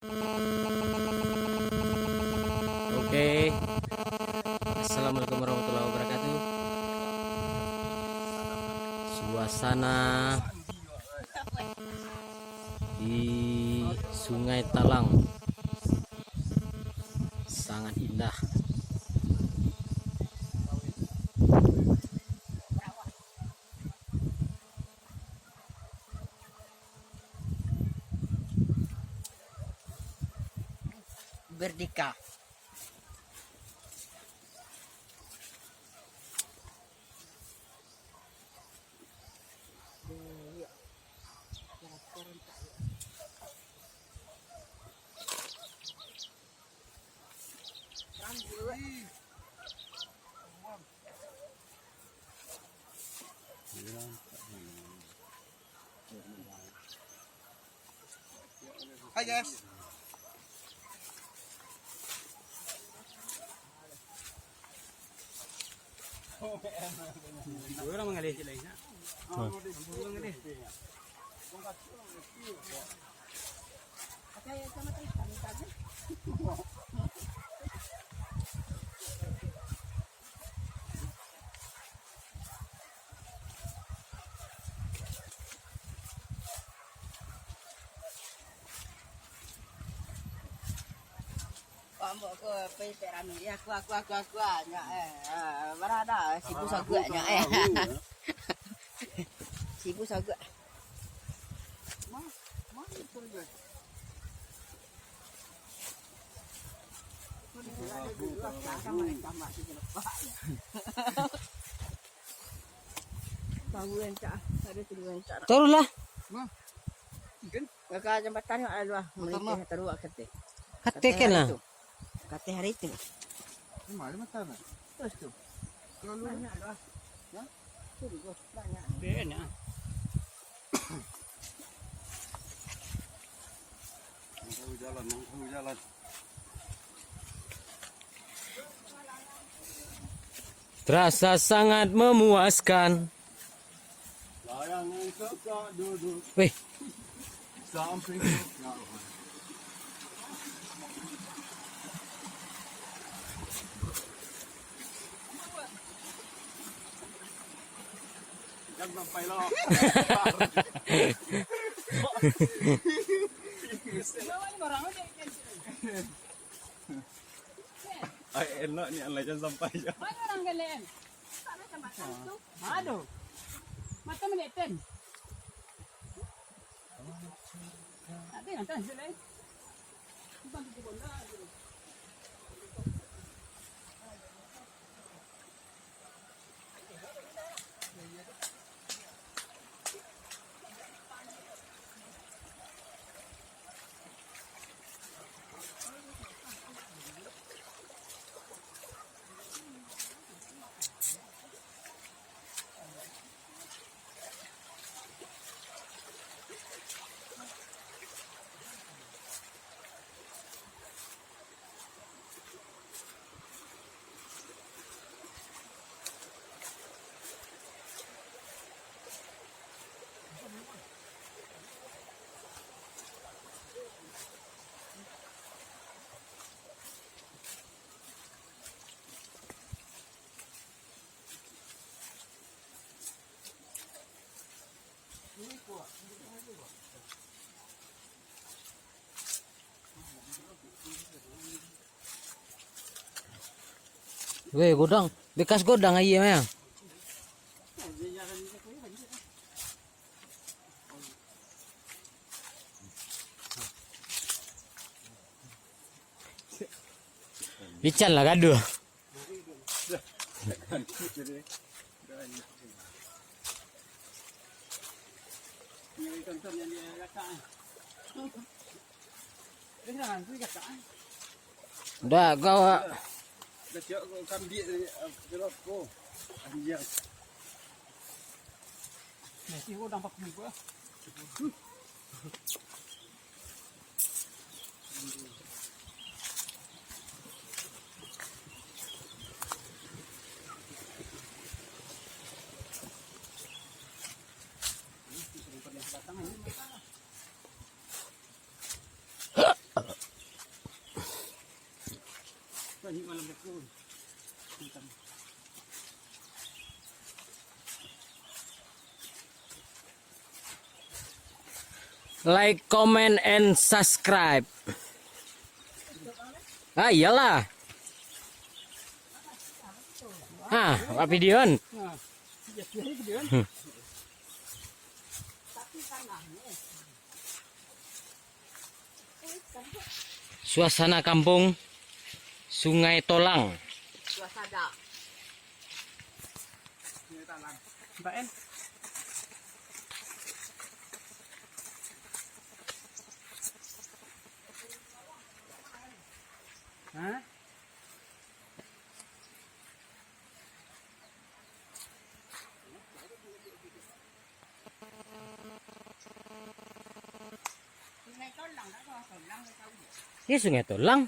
Oke, Assalamualaikum warahmatullahi wabarakatuh. Suasana di Sungai Talang sangat indah. Merdeka. Hi guys. Orang mengalih sila ina. Orang mengalih. Ambok ko pe perami ya aku nya berada sibu sagak nya sibu sagak Taruhlah. Kakak jembatan yang ada mereka taruh kete. Katakan lah. Kate hari itu. Mari mata na. Terus tu. Banyak lah. Ya. Tu juga banyak. Banyak. Jalan. Terasa sangat memuaskan. Layangan suka duduk Weh, samping. Jangan sampai lah. Ay, enak ni Allah jangan sampai. Mana orang galen? Tak macam macam tu. Aduh. Mata meneten. Ada yang tak selai. Bukan tu bola. weh godang, bekas godang aja mah. Bican lah gaduh. Ini contoh yang dia kata. Ini kan tu kata. Dah kau Dah siap kau kambing ni, jelok ko. Anjing. Nasi ko dampak ni ko. Like, comment, and subscribe. Ah, iyalah. Ah, apa videoan? Nah, ya kiri ke dia. Suasana kampung Sungai Tolang. Suasana. Mbak En. Hah? Ngày có lần đó thôi, lần sau. Ini Sungai Tolang.